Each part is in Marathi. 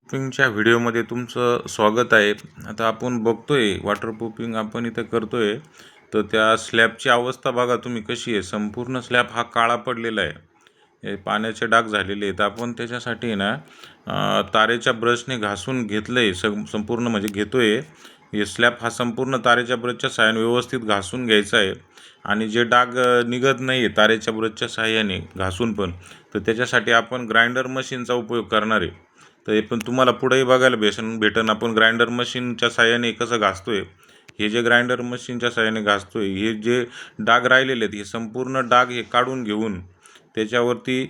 प्रूफिंगच्या व्हिडिओमध्ये तुमचं स्वागत आहे. आता आपण बघतोय वॉटरप्रूफिंग आपण इथं करतोय, तर त्या स्लॅबची अवस्था बघा तुम्ही कशी आहे. संपूर्ण स्लॅब हा काळा पडलेला आहे, हे पाण्याचे डाग झालेले आहेत. आपण त्याच्यासाठी ना तारेच्या ब्रशने घासून घेतलं आहे, संपूर्ण म्हणजे घेतोय. हे स्लॅब हा संपूर्ण तारेच्या ब्रशच्या साहाय्याने व्यवस्थित घासून घ्यायचा आहे. आणि जे डाग निघत नाही आहे तारेच्या ब्रशच्या साहाय्याने घासून पण, तर त्याच्यासाठी आपण ग्राइंडर मशीनचा उपयोग करणार आहे. तर हे पण तुम्हाला पुढेही बघायला भेटन आपण ग्राइंडर मशीनच्या साहाय्याने कसं घासतोय. हे जे ग्राइंडर मशीनच्या साहाय्याने घासतोय, हे जे डाग राहिलेले आहेत हे संपूर्ण डाग हे काढून घेऊन त्याच्यावरती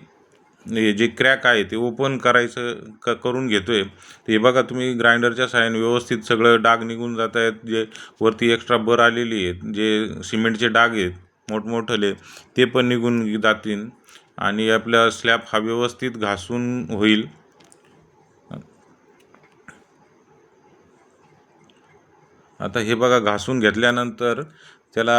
हे जे क्रॅक आहे ते ओपन करायचं करून घेतोय. ते हे बघा तुम्ही ग्राइंडरच्या साहाय्याने व्यवस्थित सगळं डाग निघून जात आहेत. जे वरती एक्स्ट्रा बर आलेली आहेत, जे सिमेंटचे डाग आहेत मोठमोठले, ते पण निघून जातील आणि आपला स्लॅब हा व्यवस्थित घासून होईल. आता हे बघा घासून घेतल्यानंतर त्याला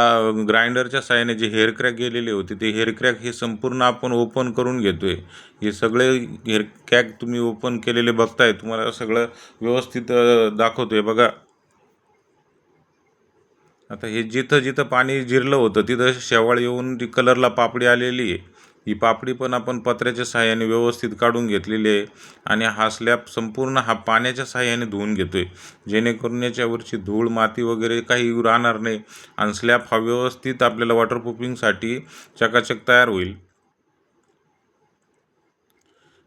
ग्राइंडरच्या साहाय्याने जे हेअर क्रॅक गेलेले होते ते हेअर क्रॅक हे संपूर्ण आपण ओपन करून घेतोय. हे सगळे हेअर क्रॅक तुम्ही ओपन केलेले बघताय, तुम्हाला सगळं व्यवस्थित दाखवतोय बघा. आता हे जिथं जिथं पाणी जिरलं होतं तिथं शेवाळ येऊन ती कलरला पापडी आलेली आहे. ही पापडी पण आपण पत्र्याच्या साहाय्याने व्यवस्थित काढून घेतलेली आहे. आणि हा स्लॅब संपूर्ण हा पाण्याच्या साहाय्याने धुवून घेतोय, जेणेकरून याच्यावरची धूळ माती वगैरे काही राहणार नाही आणि स्लॅब हा व्यवस्थित आपल्याला वॉटरप्रूफिंगसाठी चकाचक तयार होईल.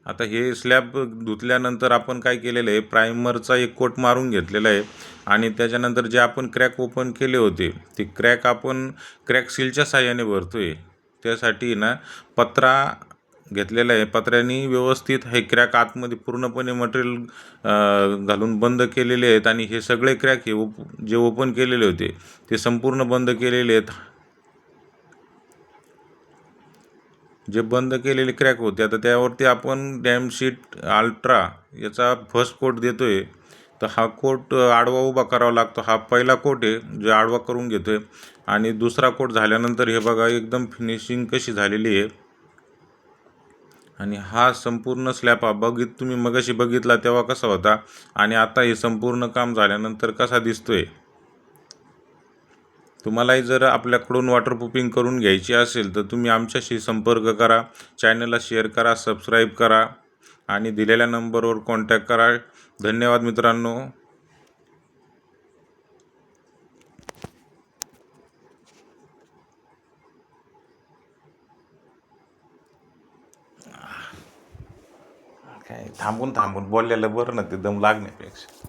आता हे स्लॅब धुतल्यानंतर आपण काय केलेलं आहे, प्रायमरचा एक कोट मारून घेतलेला आहे. आणि त्याच्यानंतर जे आपण क्रॅक ओपन केले होते ते क्रॅक आपण क्रॅक सीलच्या साहाय्याने भरतोय. त्यासाठी ना पत्रा घेतलेला आहे, पत्र्याने व्यवस्थित हे क्रॅक आतमध्ये पूर्णपणे मटेरियल घालून बंद केलेले आहेत. आणि हे सगळे क्रॅक हे जे ओपन केलेले होते ते संपूर्ण बंद केलेले आहेत. जे बंद केलेले क्रॅक होते आता त्यावरती आपण डॅमशीट अल्ट्रा याचा फर्स्ट कोट देतोय. तर हा कोट आडवा उभा करावा लागतो. हा पहिला कोट आहे जो आडवा करून घेतोय. आणि दुसरा कोट झाल्यानंतर हे बघा एकदम फिनिशिंग कशी झालेली आहे. आणि हा संपूर्ण स्लॅब हा तुम्ही मगाशी बघितला तेव्हा कसा होता आणि आता हे संपूर्ण काम झाल्यानंतर कसा दिसतोय. तुम्हालाही जर आपल्याकडून वॉटरप्रूफिंग करून घ्यायची असेल तर तुम्ही आमच्याशी संपर्क करा, चॅनलला शेअर करा, सबस्क्राईब करा आणि दिलेल्या नंबरवर कॉन्टॅक्ट करा. धन्यवाद मित्रांनो. काय थांबून थांबून बोललेलं बरं ना, ते दम लागण्यापेक्षा.